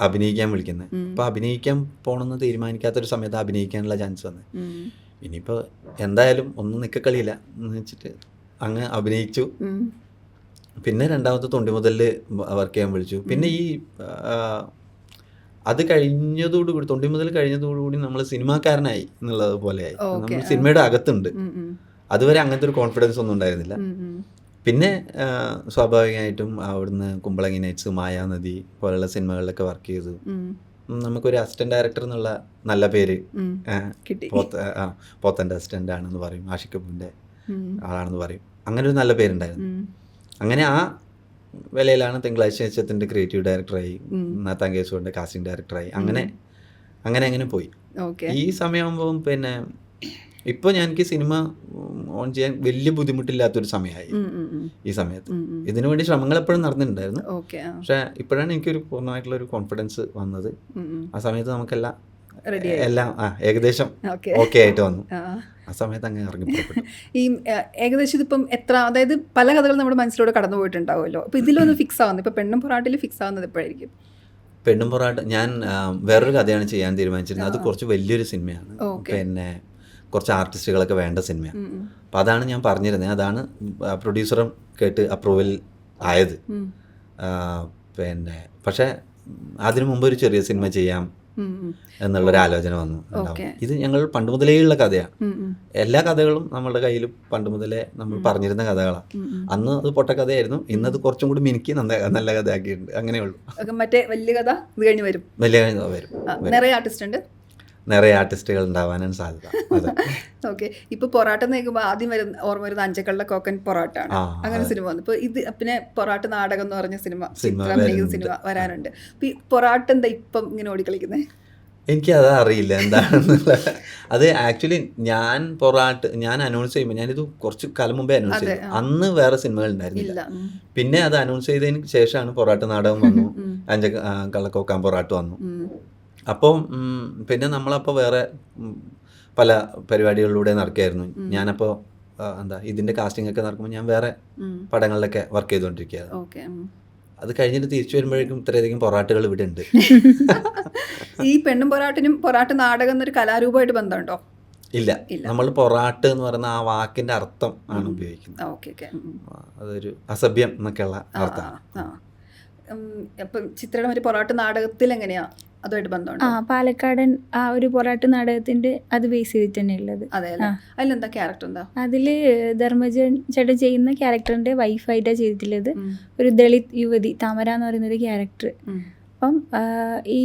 അഭിനയിക്കാൻ വിളിക്കുന്നത്. അപ്പോൾ അഭിനയിക്കാൻ പോകണമെന്ന് തീരുമാനിക്കാത്തൊരു സമയത്ത് അഭിനയിക്കാനുള്ള ചാൻസ് വന്നത്. ഇനിയിപ്പോൾ എന്തായാലും ഒന്നും നിൽക്കളിയില്ല എന്ന് വെച്ചിട്ട് അങ്ങ് അഭിനയിച്ചു. പിന്നെ രണ്ടാമത്തെ തൊണ്ടി മുതലിൽ വർക്ക് ചെയ്യാൻ വിളിച്ചു. പിന്നെ ഈ അത് കഴിഞ്ഞതോടുകൂടി, തൊണ്ടി മുതൽ കഴിഞ്ഞതോടുകൂടി നമ്മൾ സിനിമാക്കാരനായി എന്നുള്ളത് പോലെയായി. നമ്മൾ സിനിമയുടെ അകത്തുണ്ട്. അതുവരെ അങ്ങനത്തെ ഒരു കോൺഫിഡൻസ് ഒന്നും ഉണ്ടായിരുന്നില്ല. പിന്നെ സ്വാഭാവികമായിട്ടും അവിടുന്ന് കുമ്പളങ്ങി നൈറ്റ്സ്, മായാനദി പോലുള്ള സിനിമകളിലൊക്കെ വർക്ക് ചെയ്തു. നമുക്കൊരു അസിസ്റ്റന്റ് ഡയറക്ടർ എന്നുള്ള നല്ല പേര്, പോത്തൻ്റെ അസിസ്റ്റന്റ് ആണെന്ന് പറയും, ആഷിഖ് കപൂറിന്റെ ആളാണെന്ന് പറയും, അങ്ങനെ ഒരു നല്ല പേരുണ്ടായിരുന്നു. അങ്ങനെ ആ വിലയിലാണ് തിങ്കളാഴ്ച നക്ഷത്രത്തിന്റെ ക്രിയേറ്റീവ് ഡയറക്ടറായി, നാത്താങ്കേസുവിന്റെ കാസ്റ്റിംഗ് ഡയറക്ടറായി. അങ്ങനെ പോയി. ഈ സമയമാകുമ്പോൾ പിന്നെ ഇപ്പോൾ എനിക്ക് സിനിമ ഓൺ ചെയ്യാൻ വലിയ ബുദ്ധിമുട്ടില്ലാത്തൊരു സമയമായി. ഈ സമയത്ത് ഇതിനു വേണ്ടി ശ്രമങ്ങൾ എപ്പോഴും നടന്നിട്ടുണ്ടായിരുന്നു. പക്ഷെ ഇപ്പോഴാണ് എനിക്കൊരു പൂർണ്ണമായിട്ടുള്ള ഒരു കോൺഫിഡൻസ് വന്നത്. ആ സമയത്ത് നമുക്കെല്ലാം ഏകദേശം ഓക്കെ ആയിട്ട് വന്നു. ആ സമയത്ത് അങ്ങനെ ഇറങ്ങിപ്പോപ്പെട്ടു. ഈ ഏകദേശം ഇതിപ്പം എത്ര, അതായത് പല കഥകൾ നമ്മുടെ മനസ്സിലൂടെ കടന്നു പോയിട്ടുണ്ടാവുമല്ലോ. അപ്പോൾ ഇതിലൊന്ന് ഫിക്സ് ആവുന്നത്, ഇപ്പോൾ പെണ്ണും പൊറാട്ടിൽ ഫിക്സ് ആവുന്നത് എപ്പോഴായിരിക്കും? പെണ്ണും പൊറാട്ട ഞാൻ വേറൊരു കഥയാണ് ചെയ്യാൻ തീരുമാനിച്ചിരുന്നത്. അത് കുറച്ച് വലിയൊരു സിനിമയാണ്, പിന്നെ കുറച്ച് ആർട്ടിസ്റ്റുകളൊക്കെ വേണ്ട സിനിമയാണ്. അപ്പം അതാണ് ഞാൻ പറഞ്ഞിരുന്നത്. അതാണ് പ്രൊഡ്യൂസറും കേട്ട് അപ്രൂവൽ ആയത്. പിന്നെ പക്ഷേ അതിനു മുമ്പ് ഒരു ചെറിയ സിനിമ ചെയ്യാം എന്നുള്ളൊരു ആലോചന വന്നു. ഇത് ഞങ്ങൾ പണ്ട് മുതലേ ഉള്ള കഥയാണ്. എല്ലാ കഥകളും നമ്മളുടെ കയ്യിൽ പണ്ട് മുതലേ നമ്മൾ പറഞ്ഞിരുന്ന കഥകളാണ്. അന്ന് അത് പൊട്ടക്കഥയായിരുന്നു, ഇന്നത് കുറച്ചും കൂടി മിനുക്കി നല്ല കഥയാക്കിയിട്ടുണ്ട്. അങ്ങനെയുള്ളൂ. മറ്റേ വലിയ കഥ ഇത് കഴിഞ്ഞ് വരും. വലിയ കഥ വരും. നിറയെ ആർട്ടിസ്റ്റ് ഉണ്ട്, നിറയെ ആർട്ടിസ്റ്റുകൾ ഉണ്ടാവാനാണ് സാധ്യത. ഓക്കെ. ഇപ്പൊ പൊറാട്ട നോക്കുമ്പോൾ ആദ്യം ഓർമ്മ വരുന്ന അഞ്ചക്കള്ള കോക്കൻ പൊറാട്ടാണ്. അങ്ങനെ സിനിമ വന്നു. ഇപ്പൊ ഇത് പിന്നെ പൊറാട്ട് നാടകം എന്ന് പറഞ്ഞ സിനിമ വരാനുണ്ട്. അപ്പൊ ഈ പൊറാട്ട എന്താ ഇപ്പം ഇങ്ങനെ ഓടിക്കളിക്കുന്നത്? എനിക്കത് അറിയില്ല എന്താണെന്നുള്ള. അത് ആക്ച്വലി ഞാൻ അനൗൺസ് ചെയ്യുമ്പോൾ, ഞാനിത് കുറച്ച് കാലം മുമ്പേ അനൗൺസ് ചെയ്തു. അന്ന് വേറെ സിനിമകൾ ഉണ്ടായിരുന്നില്ല. പിന്നെ അത് അനൗൺസ് ചെയ്തതിന് ശേഷമാണ് പൊറാട്ട് നാടകം വന്നു, കള്ളക്കോക്കാൻ പൊറാട്ട് വന്നു. അപ്പോൾ പിന്നെ നമ്മളപ്പോൾ വേറെ പല പരിപാടികളിലൂടെ നടക്കുകയായിരുന്നു. ഞാനപ്പോൾ ഇതിൻ്റെ കാസ്റ്റിംഗ് ഒക്കെ നടക്കുമ്പോൾ ഞാൻ വേറെ പടങ്ങളിലൊക്കെ വർക്ക് ചെയ്തുകൊണ്ടിരിക്കുകയായിരുന്നു. അത് കഴിഞ്ഞിട്ട് തിരിച്ചു വരുമ്പോഴേക്കും ഇത്രയധികം പൊറാട്ടുകൾ ഇവിടെ ഉണ്ട്. ഈ പെണ്ണും പൊറാട്ടിനും പൊറാട്ട് നാടകം എന്നൊരു കലാരൂപമായിട്ട് ബന്ധമുണ്ടോ? ഇല്ല. നമ്മൾ പൊറാട്ട് എന്ന് പറയുന്ന ആ വാക്കിന്റെ അർത്ഥം ആണ് ഉപയോഗിക്കുന്നത്. അതൊരു അസഭ്യം എന്നൊക്കെയുള്ള അർത്ഥമാണ്. അപ്പം ചിത്രയുടെ ഒരു പൊറാട്ട് നാടകത്തിൽ എങ്ങനെയാ അതുമായിട്ട് ബന്ധമുണ്ട്? പാലക്കാടൻ ആ ഒരു പൊറാട്ട് നാടകത്തിന്റെ അത് ബേസ് ചെയ്തിട്ട് തന്നെ ഉള്ളത്. അതെ. അതിലെന്താ ക്യാരക്ടർ എന്താ? അതില് ധർമ്മജൻ ചേട്ടൻ ചെയ്യുന്ന ക്യാരക്ടറിന്റെ വൈഫായിട്ടാണ് ചെയ്തിട്ടുള്ളത്. ഒരു ദളിത് യുവതി താമര എന്ന് പറയുന്നൊരു ക്യാരക്ടർ. അപ്പം ഈ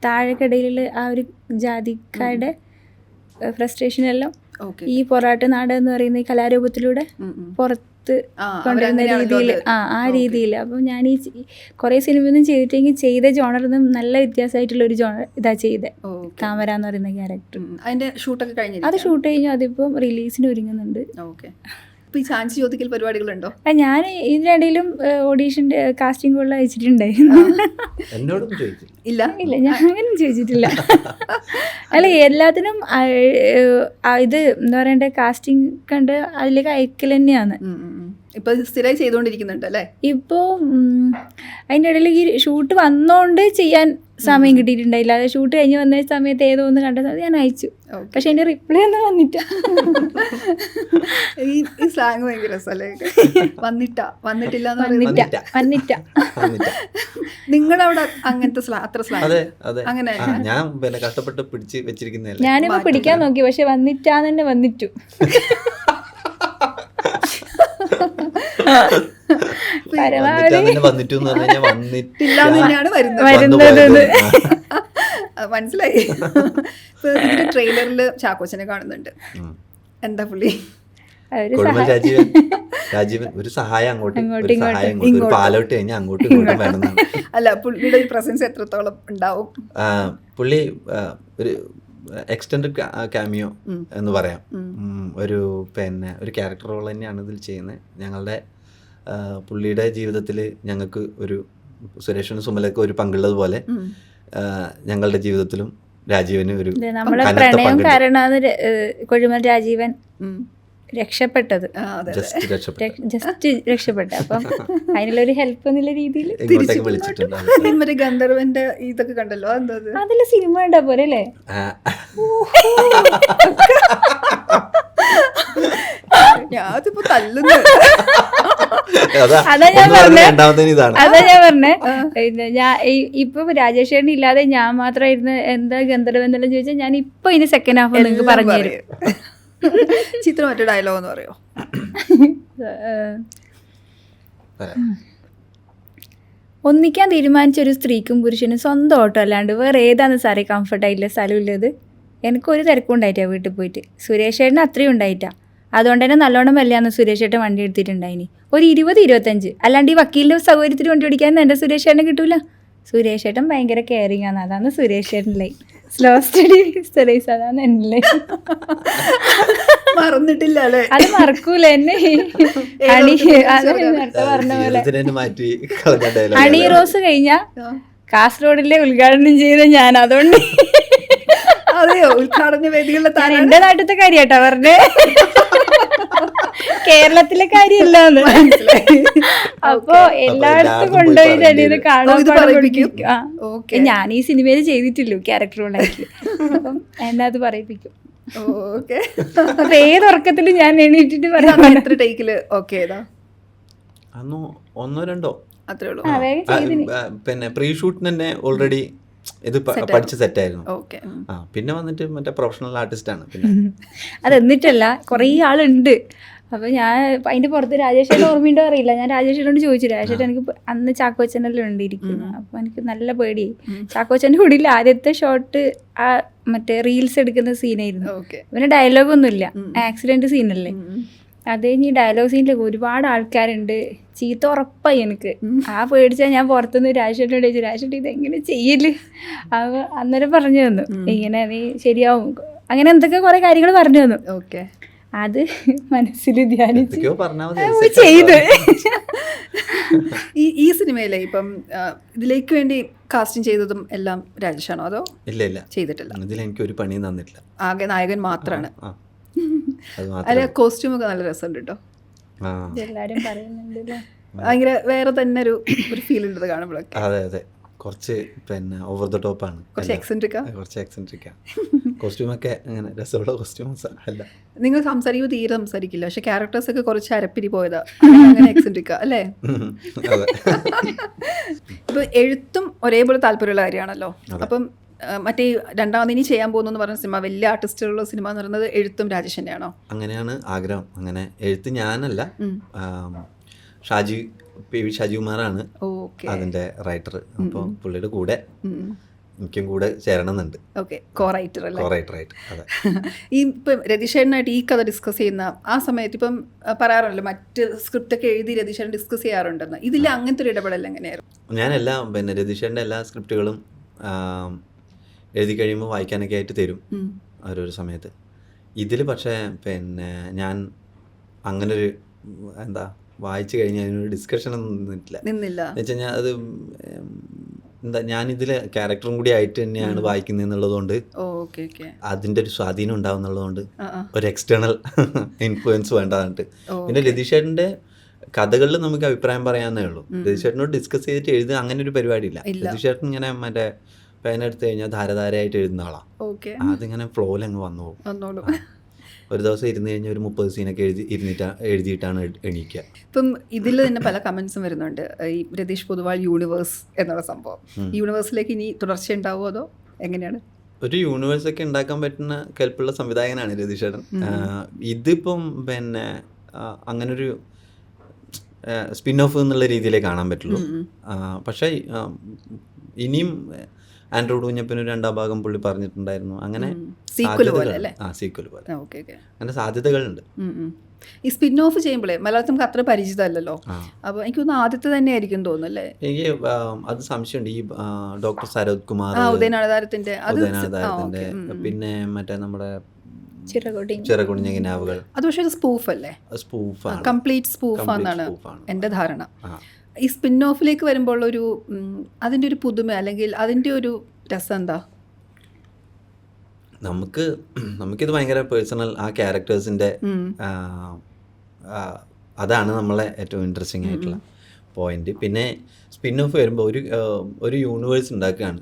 താഴെക്കടയിലുള്ള ആ ഒരു ജാതിക്കാരുടെ ഫ്രസ്ട്രേഷനെല്ലാം ഈ പൊറാട്ട് നാടകം എന്ന് പറയുന്ന ഈ കലാരൂപത്തിലൂടെ പുറത്ത് കൊണ്ടുവരുന്ന രീതിയിൽ ആ രീതിയിൽ. അപ്പം ഞാൻ ഈ കുറേ സിനിമയൊന്നും ചെയ്തിട്ടെങ്കിൽ ചെയ്ത ജോണറിന്നും നല്ല വ്യത്യാസമായിട്ടുള്ള ഒരു ജോണർ ഇതാ ചെയ്തത്. താമര എന്ന് പറയുന്ന ക്യാരക്ടർ. അതിന്റെ ഷൂട്ടൊക്കെ കഴിഞ്ഞു? അത് ഷൂട്ട് കഴിഞ്ഞു. അതിപ്പം റിലീസിന് ഒരുങ്ങുന്നുണ്ട്. ഓക്കെ. ഈ ചാൻസ് ചോദിക്കൽ പരിപാടികളുണ്ടോ? ഞാൻ ഇതിനിടയിലും ഓഡീഷൻ്റെ കാസ്റ്റിംഗ് ഉള്ള അയച്ചിട്ടുണ്ടായിരുന്നു. ഇല്ല ഞാൻ അങ്ങനെ ചോദിച്ചിട്ടില്ല. അല്ല, എല്ലാത്തിനും ഇത് എന്താ പറയണ്ടേ, കാസ്റ്റിംഗ് കണ്ട് അതിലേക്ക് അയക്കൽ തന്നെയാണ്. ഇപ്പൊ സ്ഥിരമായി ചെയ്തുകൊണ്ടിരിക്കുന്നുണ്ട് അല്ലേ? ഇപ്പോൾ അതിൻ്റെ ഇടയിൽ ഈ ഷൂട്ട് വന്നോണ്ട് ചെയ്യാൻ സമയം കിട്ടിയിട്ടുണ്ടായില്ല. അത് ഷൂട്ട് കഴിഞ്ഞ് വന്ന സമയത്ത് ഏതോ ഒന്ന് കണ്ടത് ഞാൻ അയച്ചു. പക്ഷെ അതിന്റെ റിപ്ലൈ ഒന്നും വന്നിട്ട. ഈ സ്ലാങ് ഭയങ്കര രസമല്ലേ? വന്നിട്ടില്ല. നിങ്ങളുടെ അവിടെ അങ്ങനത്തെ അത്ര സ്ലാങ് അങ്ങനെ? ഞാൻ കഷ്ടപ്പെട്ട് പിടിച്ച് വെച്ചിരിക്കുന്ന ഞാനിപ്പോ പിടിക്കാൻ നോക്കി, പക്ഷെ വന്നിട്ടാന്ന് തന്നെ വന്നിട്ടു. വന്നിട്ടു എന്ന് പറഞ്ഞു കഴിഞ്ഞാൽ ഇല്ലാന്ന് തന്നെയാണ് വരുന്നത്. മനസ്സിലായി. ഇപ്പൊ ഇതിന്റെ ട്രെയിലറിൽ ചാക്കോച്ചനെ കാണുന്നുണ്ട്. എന്താ പുള്ളി? രാജീവൻ ഒരു സഹായം അങ്ങോട്ട് ഒരു പാലോട്ട് കഴിഞ്ഞാൽ അങ്ങോട്ടും ഇങ്ങോട്ടും വേണമെന്നാണ്. അല്ല, പുള്ളിയുടെ പ്രസൻസ് എത്രത്തോളം ഉണ്ടാവും? പുള്ളി ഒരു എക്സ്റ്റൻഡ് ക്യാമിയോ എന്ന് പറയാം. ഒരു ഒരു ക്യാരക്ടർ റോൾ തന്നെയാണ് ഇതിൽ ചെയ്യുന്നത്. ഞങ്ങളുടെ പുള്ളിയുടെ ജീവിതത്തിൽ ഞങ്ങൾക്ക് ഒരു സുരേഷിനും സുമലക്കും ഒരു പങ്കുള്ളതുപോലെ ഞങ്ങളുടെ ജീവിതത്തിലും രാജീവന് ഒരു നമ്മളെ പ്രണയം കാരണമാണ് കൊഴുമൽ രാജീവൻ രക്ഷപ്പെട്ടത്. ജസ്റ്റ് രക്ഷപ്പെട്ട. അപ്പം അതിനുള്ളൊരു ഹെൽപ്പ് എന്നുള്ള രീതിയിൽ വിളിച്ചിട്ടുണ്ട്. ഗന്ധർവന്റെ ഇതൊക്കെ കണ്ടല്ലോ, അതില് സിനിമ ഉണ്ടാ പോലെ അല്ലേ? ഞാനിപ്പോ തല്ലുന്നു. അതാ ഞാൻ പറഞ്ഞേ ഞാൻ ഇപ്പൊ രാജേഷേട്ടൻ ഇല്ലാതെ ഞാൻ മാത്രമായിരുന്നു എന്താ ഗന്ധർവൻ എന്നെല്ലാം ചോദിച്ചാൽ ഞാൻ ഇപ്പൊ ഇനി സെക്കൻഡ് ഹാഫ് നിങ്ങൾക്ക് പറഞ്ഞു തരും. ചിത്രം മറ്റേ ഡയലോഗ് എന്ന് പറയോ? ഒന്നിക്കാൻ തീരുമാനിച്ച ഒരു സ്ത്രീക്കും പുരുഷനും സ്വന്തം ഓട്ടോ അല്ലാണ്ട് വേറെ ഏതാണ് സാറേ കംഫർട്ടായിട്ടുള്ള സ്ഥലമില്ലത്? എനിക്കൊരു തിരക്കും ഉണ്ടായിട്ടാ വീട്ടിൽ പോയിട്ട്. സുരേഷ് ചേട്ടന് അത്രയും ഉണ്ടായിട്ടാ. അതുകൊണ്ട് തന്നെ നല്ലോണം വല്ലാന്ന് സുരേഷ് ചേട്ടൻ വണ്ടി എടുത്തിട്ടുണ്ടായിനി. ഒരു 20-25. അല്ലാണ്ട് ഈ വക്കീലിൻ്റെ സൗകര്യത്തിൽ വണ്ടി ഓടിക്കാൻ എൻ്റെ സുരേഷ് ചേട്ടനെ കിട്ടൂല. സുരേഷ് ചേട്ടൻ ഭയങ്കര കെയറിങ് ആണ്. അതാണ് സുരേഷ് ചേട്ടൻ ലൈൻ. സ്ലോ സ്റ്റഡി സ്റ്റഡീസ് അതാണ് എൻ്റെ ലൈൻ. മറന്നിട്ടില്ല അല്ലേ? അത് മറക്കൂല എന്നെ. പറഞ്ഞ പോലെ ഹണി റോസ് കഴിഞ്ഞ കാസർഗോഡിലെ ഉദ്ഘാടനം ചെയ്ത ഞാൻ. അതുകൊണ്ട് അതെയോ ഉദ്ഘാടന വേദികളിലെ എന്റെ നാട്ടിലത്തെ കാര്യാട്ടാ പറഞ്ഞേ, കേരളത്തിലെ കാര്യമല്ലാന്ന്. അപ്പൊ എല്ലായിടത്തും കൊണ്ടുപോയി കാണാൻ. ഞാൻ ഈ സിനിമയിൽ ചെയ്തിട്ടില്ലു ക്യാരക്ടറുകളായിട്ട്. അപ്പം എന്നെ അത് പറയിപ്പിക്കും. അപ്പൊ ഏതുറക്കത്തിലും ഞാൻ എണീറ്റിട്ട് പറയാം. എത്ര ടേക്കില് ഓക്കെ ഏതാ? 1-2 അത്രേ ഉള്ളൂ. പിന്നെ പ്രീ ഷൂട്ടിന് തന്നെ ഓൾറെഡി ഇത് പഠിച്ച് സെറ്റായിരുന്നു. പിന്നെ വന്നിട്ട് മറ്റേ പ്രൊഫഷണൽ ആർട്ടിസ്റ്റ് ആണ്. പിന്നെ അതെന്നിട്ടല്ല കുറേ ആളുണ്ട്. അപ്പോൾ ഞാൻ അതിൻ്റെ പുറത്ത് രാജേഷേട്ടൻ ഓർമ്മയുണ്ടോ അറിയില്ല. ഞാൻ രാജേഷേട്ടനോട് ചോദിച്ചു. രാജേഷേട്ടൻ എനിക്ക് അന്ന് ചാക്കോച്ചനെല്ലാം ഉണ്ടിരിക്കുന്നു. അപ്പോൾ എനിക്ക് നല്ല പേടിയായി. ചാക്കോച്ചൻ്റെ കൂടിയിൽ ആദ്യത്തെ ഷോട്ട് ആ മറ്റേ റീൽസ് എടുക്കുന്ന സീനായിരുന്നു. പിന്നെ ഡയലോഗൊന്നുമില്ല, ആക്സിഡൻറ്റ് സീനല്ലേ. അത് കഴിഞ്ഞ് ഈ ഡയലോഗ് സീനിൽ ഒരുപാട് ആൾക്കാരുണ്ട്. ചീത്ത ഉറപ്പായി എനിക്ക്. ആ പേടിച്ചാൽ ഞാൻ പുറത്തുനിന്ന് രാജേട്ടനോട് ചോദിച്ചു, രാജേട്ടൻ ഇതെങ്ങനെ ചെയ്യല്? അപ്പോൾ അന്നേരം പറഞ്ഞു തന്നു, ഇങ്ങനെ നീ ശരിയാവും, അങ്ങനെ എന്തൊക്കെ കുറേ കാര്യങ്ങൾ പറഞ്ഞു തന്നു. ഓക്കെ, അത് മനസ്സിൽ ധ്യാനിച്ച് ചെയ്ത്. ഈ സിനിമയിലെ ഇപ്പം ഇതിലേക്ക് വേണ്ടി കാസ്റ്റിംഗ് ചെയ്തതും എല്ലാം രാജേഷാണോ അതോ? ഇല്ല ചെയ്തിട്ടില്ല. ഇതിൽ എനിക്ക് ഒരു പണിയും തന്നിട്ടില്ല. ആകെ നായകൻ മാത്രമാണ്. അല്ല, കോസ്റ്റ്യൂമൊക്കെ നല്ല രസമുണ്ട് കേട്ടോ. എല്ലാരും പറയുന്നുണ്ട്. ഭയങ്കര വേറെ തന്നെ ഒരു ഫീൽ ഉണ്ട് കാണുമ്പോഴൊക്കെ. അതെ, കുറച്ച് പിന്നെ ഓവർ ദ ടോപ്പ് ആണ്. കുറച്ച് എക്സെൻട്രിക്കാ കോസ്റ്റ്യൂമൊക്കെ അങ്ങനെ രസമുള്ള കോസ്റ്റ്യൂംസ് അല്ല. നിങ്ങൾ സംസാരിക്കുമ്പോൾ തീരെ സംസാരിക്കില്ല, പക്ഷെ ക്യാരക്ടേഴ്സ് ഒക്കെ കുറച്ച് അരപ്പിരി പോയതാ. അങ്ങനെ എക്സെൻട്രിക്കാ അല്ലേ? ഇപ്പൊ എഴുത്തും ഒരേപോലെ താല്പര്യമുള്ള കാര്യമാണല്ലോ. അപ്പം മറ്റേ രണ്ടാമത് ഇനി ചെയ്യാൻ പോകുന്നു പറഞ്ഞ സിനിമ, വലിയ ആർട്ടിസ്റ്റുള്ള സിനിമ എന്ന് പറയുന്നത് എഴുത്തും രാജേഷ് തന്നെയാണോ? അങ്ങനെയാണ് ആഗ്രഹം. അങ്ങനെ എഴുത്ത് ഞാനല്ല, PV ഷാജികുമാറാണ് അതിന്റെ റൈറ്റർ. അപ്പോൾ പുള്ളിയുടെ കൂടെ എനിക്കും കൂടെ ചേരണമെന്നുണ്ട്. ഓക്കെ, കോ റൈറ്റർ അല്ലേ? കോ റൈറ്റർ ആയിട്ട്. അതെ. ഈ ഇപ്പം രതീഷേട്ടനായിട്ട് ഈ കഥ ഡിസ്കസ് ചെയ്യുന്ന ആ സമയത്ത് ഇപ്പം പറയാറുണ്ടല്ലോ മറ്റ് സ്ക്രിപ്റ്റ് ഒക്കെ എഴുതി രതീഷേട്ടൻ ഡിസ്കസ് ചെയ്യാറുണ്ടെന്ന്. ഇതിൽ അങ്ങനത്തെ ഒരു ഇടപെടൽ എങ്ങനെയായിരുന്നു? ഞാനെല്ലാം പിന്നെ രതീഷേട്ടൻ്റെ എല്ലാ സ്ക്രിപ്റ്റുകളും എഴുതി കഴിയുമ്പോൾ വായിക്കാനൊക്കെ ആയിട്ട് തരും ഓരോരോ സമയത്ത്. ഇതിൽ പക്ഷേ പിന്നെ ഞാൻ അങ്ങനൊരു വായിച്ചു കഴിഞ്ഞാൽ അതിനൊരു ഡിസ്കഷനൊന്നും നിന്നില്ല. എന്ന് വെച്ച് കഴിഞ്ഞാൽ അത് ഞാനിതിൽ ക്യാരക്ടറും കൂടി ആയിട്ട് തന്നെയാണ് വായിക്കുന്നതെന്നുള്ളതുകൊണ്ട് അതിൻ്റെ ഒരു സ്വാധീനം ഉണ്ടാവും എന്നുള്ളതുകൊണ്ട് ഒരു എക്സ്റ്റേണൽ ഇൻഫ്ലുവൻസ് വേണ്ടതായിട്ട്. പിന്നെ രതീഷേട്ടൻ്റെ കഥകളിൽ നമുക്ക് അഭിപ്രായം പറയാവുന്നേ ഉള്ളൂ. രതീഷേട്ടനോട് ഡിസ്കസ് ചെയ്തിട്ട് എഴുതുക അങ്ങനെ ഒരു പരിപാടിയില്ല. രതീഷേട്ടൻ ഇങ്ങനെ മറ്റേ പേനെടുത്ത് കഴിഞ്ഞാൽ ധാരധാരയായിട്ട് എഴുതുന്ന ആളാണ്. അതിങ്ങനെ ഫ്ലോയിൽ അങ്ങ് വന്നു പോകും. ഒരു ദിവസം ഇരുന്ന് കഴിഞ്ഞാൽ ഒരു 30 സീനൊക്കെ എഴുതിയിട്ടാണ് എണീക്കുക. ഇപ്പം ഇതിൽ തന്നെ പല കമൻസും വരുന്നുണ്ട്. ഈ രതീഷ് പൊതുവാൾ യൂണിവേഴ്സ് എന്നുള്ള സംഭവം, യൂണിവേഴ്സിലേക്ക് ഇനി തുടർച്ച ഉണ്ടാവുമോ അതോ എങ്ങനെയാണ്? ഒരു യൂണിവേഴ്സൊക്കെ ഉണ്ടാക്കാൻ പറ്റുന്ന കെൽപ്പുള്ള സംവിധായകനാണ് രതീഷേട്ടൻ. ഇതിപ്പം പിന്നെ അങ്ങനൊരു സ്പിൻ ഓഫ് എന്നുള്ള രീതിയിലേ കാണാൻ പറ്റുള്ളൂ. പക്ഷേ ഇനിയും ആൻഡ്രോയിഡ് കുഞ്ഞപ്പനൊരു 2ാം ഭാഗം പുള്ളി പറഞ്ഞിട്ടുണ്ടായിരുന്നു. അങ്ങനെ സീക്വൽ പോലെ അല്ലേ? സീക്വൽ പോലെ ഓക്കെ ഓക്കെ. അങ്ങനെ സാധ്യതകളുണ്ട്. ഈ സ്പിൻ ഓഫ് ചെയ്യുമ്പോഴേ മലയാളത്തിൽ നമുക്ക് അത്ര പരിചിതമല്ലല്ലോ, അപ്പോൾ എനിക്ക് തോന്നുന്നു ആദ്യത്തെ തന്നെ ആയിരിക്കും തോന്നുന്നു അല്ലേ? എനിക്ക് അത് സംശയമുണ്ട്. ഈ ഡോക്ടർ സരോജ് കുമാർ, ഉദയനാധാരത്തിന്റെ, പിന്നെ മറ്റേ നമ്മുടെ ചിറകുടിഞ്ഞ കിനാവുകൾ, അത് പക്ഷേ സ്പൂഫ് അല്ലേ? സ്പൂഫാണ്, കംപ്ലീറ്റ് സ്പൂഫാണെന്നാണ് എൻ്റെ ധാരണ. ഈ സ്പിൻ ഓഫിലേക്ക് വരുമ്പോൾ ഒരു അതിൻ്റെ ഒരു പുതുമ അല്ലെങ്കിൽ അതിൻ്റെ ഒരു രസം എന്താ? നമുക്കിത് ഭയങ്കര പേഴ്സണൽ, ആ ക്യാരക്ടേഴ്സിൻ്റെ അതാണ് നമ്മളെ ഏറ്റവും ഇൻട്രസ്റ്റിംഗ് ആയിട്ടുള്ള പോയിന്റ്. പിന്നെ സ്പിൻ ഓഫ് വരുമ്പോൾ ഒരു യൂണിവേഴ്സ് ഉണ്ടാക്കുകയാണ്.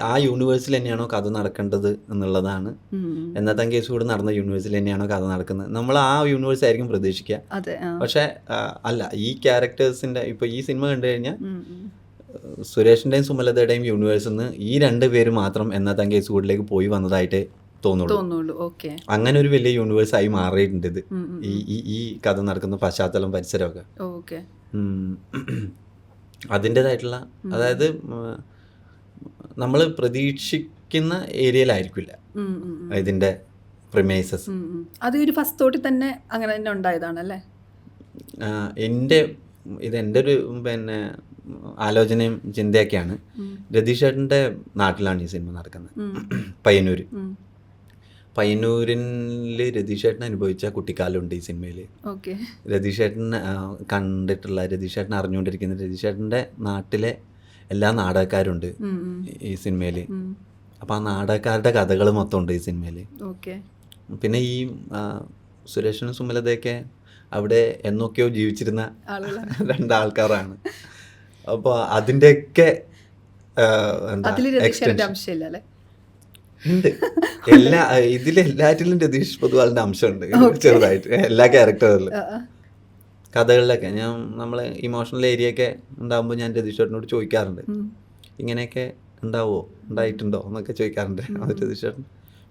ആ യൂണിവേഴ്സിൽ തന്നെയാണോ കഥ നടക്കേണ്ടത് എന്നുള്ളതാണ്. എന്നത്തെ കേസ് കൂടെ നടന്ന യൂണിവേഴ്സിൽ തന്നെയാണോ കഥ നടക്കുന്നത്, നമ്മൾ ആ യൂണിവേഴ്സ് ആയിരിക്കും പ്രതീക്ഷിക്കുക. പക്ഷെ അല്ല, ഈ ക്യാരക്ടേഴ്സിന്റെ ഇപ്പോൾ ഈ സിനിമ കണ്ടു കഴിഞ്ഞാൽ സുരേഷിന്റെയും സുമലതയുടെയും യൂണിവേഴ്സിൽ നിന്ന് ഈ 2 പേര് മാത്രം എന്നത്തെ കേസ് കൂടിലേക്ക് പോയി വന്നതായിട്ട് തോന്നുള്ളൂ. അങ്ങനെ ഒരു വലിയ യൂണിവേഴ്സ് ആയി മാറിയിട്ടുണ്ട് ഇത്, ഈ കഥ നടക്കുന്ന പശ്ചാത്തലം പരിസരമൊക്കെ. അതിൻ്റെതായിട്ടുള്ള, അതായത് നമ്മൾ പ്രതീക്ഷിക്കുന്ന ഏരിയയിലായിരിക്കില്ല ഇതിൻ്റെ പ്രിമൈസസ്. അത് ഒരു ഫസ്റ്റ് തോട്ടിൽ തന്നെ അങ്ങനെ തന്നെ ഉണ്ടായതാണല്ലേ? എൻ്റെ ഒരു പിന്നെ ആലോചനയും ചിന്തയൊക്കെയാണ്. രതീഷ് ചേട്ടൻ്റെ നാട്ടിലാണ് ഈ സിനിമ നടക്കുന്നത്, പയ്യന്നൂരിൽ രതീഷ് ചേട്ടൻ അനുഭവിച്ച കുട്ടിക്കാലമുണ്ട് ഈ സിനിമയിൽ. രതീഷ് ചേട്ടൻ കണ്ടിട്ടുള്ള, രതീഷ് ചേട്ടൻ അറിഞ്ഞുകൊണ്ടിരിക്കുന്ന, രതീഷ് ചേട്ടൻ്റെ നാട്ടിലെ എല്ലാ നാടകക്കാരുണ്ട് ഈ സിനിമയിൽ. അപ്പം ആ നാടകക്കാരുടെ കഥകൾ മൊത്തം ഉണ്ട് ഈ സിനിമയിൽ. പിന്നെ ഈ സുരേഷിനും സുമലതയൊക്കെ അവിടെ എന്നൊക്കെയോ ജീവിച്ചിരുന്ന 2 ആൾക്കാരാണ്. അപ്പോൾ അതിൻ്റെയൊക്കെ ഉണ്ട്. ഇതിലെല്ലാറ്റിലും രതീഷ് പൊതുവാളിൻ്റെ അംശമുണ്ട് ചെറുതായിട്ട്, എല്ലാ ക്യാരക്ടറിലും. കഥകളിലൊക്കെ നമ്മൾ ഇമോഷണൽ ഏരിയ ഒക്കെ ഉണ്ടാകുമ്പോൾ ഞാൻ രതീഷ് ചേട്ടനോട് ചോദിക്കാറുണ്ട്, ഇങ്ങനെയൊക്കെ ഉണ്ടായിട്ടുണ്ടോ എന്നൊക്കെ ചോദിക്കാറുണ്ട് രതീഷ് ചേട്ടൻ.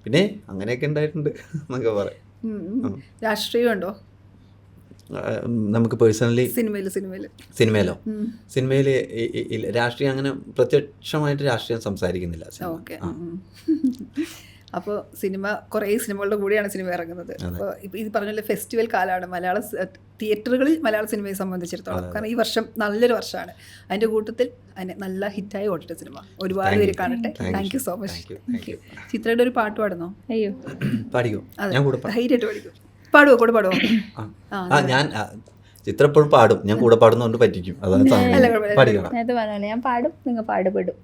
പിന്നെ അങ്ങനെയൊക്കെ ഉണ്ടായിട്ടുണ്ട് എന്നൊക്കെ പറയും. രാഷ്ട്രീയമുണ്ടോ നമുക്ക് പേഴ്സണലി? സിനിമയിലോ രാഷ്ട്രീയം അങ്ങനെ പ്രത്യക്ഷമായിട്ട് രാഷ്ട്രീയം സംസാരിക്കുന്നില്ല. അപ്പോൾ കുറേ സിനിമകളുടെ കൂടെയാണ് സിനിമ ഇറങ്ങുന്നത്. അപ്പോൾ ഇത് പറഞ്ഞ ഫെസ്റ്റിവൽ കാലമാണ് മലയാള തിയേറ്ററുകളിൽ മലയാള സിനിമയെ സംബന്ധിച്ചിടത്തോളം. കാരണം ഈ വർഷം നല്ലൊരു വർഷമാണ്. അതിൻ്റെ കൂട്ടത്തിൽ അതിന് നല്ല ഹിറ്റായി ഓടിട്ട സിനിമ ഒരുപാട് പേര് കാണട്ടെ. Thank you so much. ചിത്രയുടെ ഒരു പാട്ട് പാടുന്നോ? അയ്യോ, പാടിക്കോ, ധൈര്യമായിട്ട് പാടിക്കോ. പാടുവോ? കൂടെ പാടുവോ? ഞാൻ ചിത്ര എപ്പോഴും പാടും, ഞാൻ കൂടെ പാടുന്നോണ്ട് പറ്റിക്കും. ഞാൻ പാടും, നിങ്ങൾ പാടുപെടും.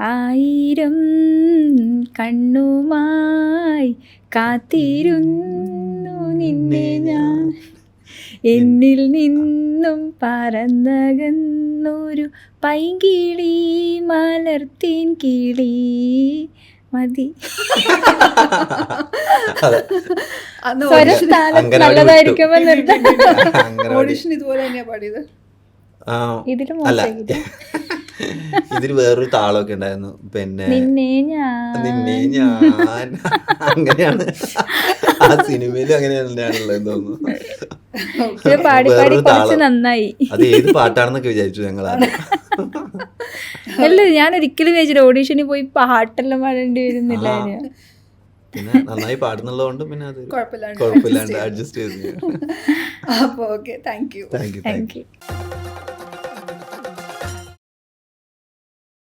ആയിരം കണ്ണുമായി കാത്തിരുന്നു നിന്നെ ഞാൻ, എന്നിൽ നിന്നും പറന്നകന്നൊരു പൈങ്കിളി മലർത്തിൻ കിളി മതി. ഓഡിഷൻ ഇതുപോലെ തന്നെയാ പാടിയത്. ഇതിൽ വേറൊരു താളമൊക്കെ ഉണ്ടായിരുന്നു. പിന്നെ നിന്നെ ഞാൻ അങ്ങനെയാണ് ആ സിനിമയിലും അങ്ങനെ തന്നെയാണുള്ളത് തോന്നുന്നു. നന്നായി. അത് ഏത് പാട്ടാണെന്നൊക്കെ വിചാരിച്ചു ഞങ്ങൾ. അല്ല, ഞാൻ ഒരിക്കലും വിചാരിച്ചില്ല ഓഡീഷന് പോയി പാട്ടെല്ലാം പാടേണ്ടി വരുന്നില്ല. പിന്നെ നന്നായി പാടുന്നുള്ളതുകൊണ്ട് പിന്നെ അത് കുഴപ്പമില്ലാണ്ട് അഡ്ജസ്റ്റ് ചെയ്തു. അപ്പോൾ ഓക്കെ, താങ്ക് യു.